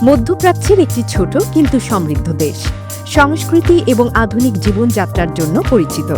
মধ্যপ্রাচ্যের একটি ছোট কিন্তু সমৃদ্ধ দেশ, সংস্কৃতি এবং আধুনিক জীবনযাত্রার জন্য পরিচিত।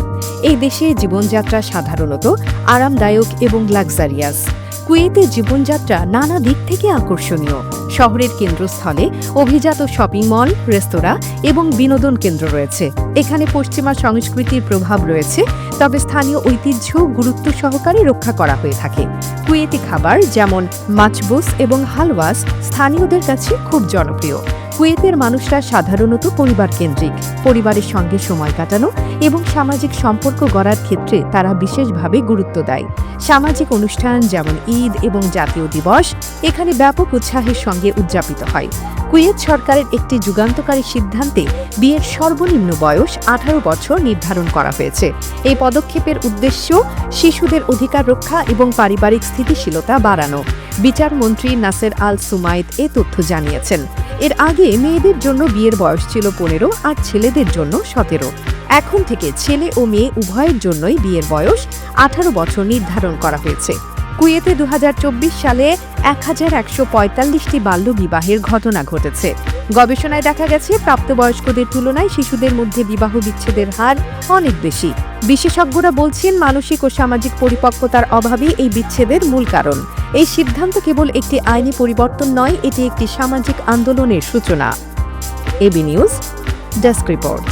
এই দেশে জীবনযাত্রা সাধারণত আরামদায়ক এবং লাক্সারিয়াস। কুয়েতের জীবনযাত্রা নানা দিক থেকে আকর্ষণীয়। শহরের কেন্দ্রস্থলে অভিজাত শপিং মল, রেস্তোরাঁ এবং বিনোদন কেন্দ্র রয়েছে। এখানে পশ্চিমা সংস্কৃতির প্রভাব রয়েছে, তবে স্থানীয় ঐতিহ্য গুরুত্ব সহকারে রক্ষা করা হয়ে থাকে। কুয়েতি খাবার যেমন মাচবুস এবং হালওয়াস স্থানীয়দের কাছে খুব জনপ্রিয়। কুয়েতের মানুষরা সাধারণত পরিবার কেন্দ্রিক। পরিবারের সঙ্গে সময় কাটানো এবং সামাজিক সম্পর্ক গড়ার ক্ষেত্রে তারা বিশেষভাবে গুরুত্ব দেয়। সামাজিক অনুষ্ঠান যেমন ঈদ এবং জাতীয় দিবস এখানে ব্যাপক উৎসাহের সঙ্গে উদযাপিত হয়। কুয়েত সরকারের একটি যুগান্তকারী সিদ্ধান্তে বিয়ের সর্বনিম্ন বয়স 18 বছর নির্ধারণ করা হয়েছে। এই পদক্ষেপের উদ্দেশ্য শিশুদের অধিকার রক্ষা এবং পারিবারিক স্থিতিশীলতা বাড়ানো। বিচারমন্ত্রী নাসের আল সুমাইদ এ তথ্য জানিয়েছেন। এর আগে মেয়েদের জন্য বিয়ের বয়স ছিল 15 আর ছেলেদের জন্য 17। এখন থেকে ছেলে ও মেয়ে উভয়ের জন্যই বিয়ের বয়স 18 বছর নির্ধারণ করা হয়েছে। কুয়েতে 2024 সালে 1145টি বাল্যবিবাহের ঘটনা ঘটেছে। গবেষণায় দেখা গেছে প্রাপ্তবয়স্কদের তুলনায় শিশুদের মধ্যে বিবাহ বিচ্ছেদের হার অনেক বেশি। বিশেষজ্ঞরা বলছেন মানসিক ও সামাজিক পরিপক্কতার অভাবই এই বিচ্ছেদের মূল কারণ। এই সিদ্ধান্ত কেবল একটি আইনি পরিবর্তন নয়, এটি একটি সামাজিক আন্দোলনের সূচনা। AB news desk report.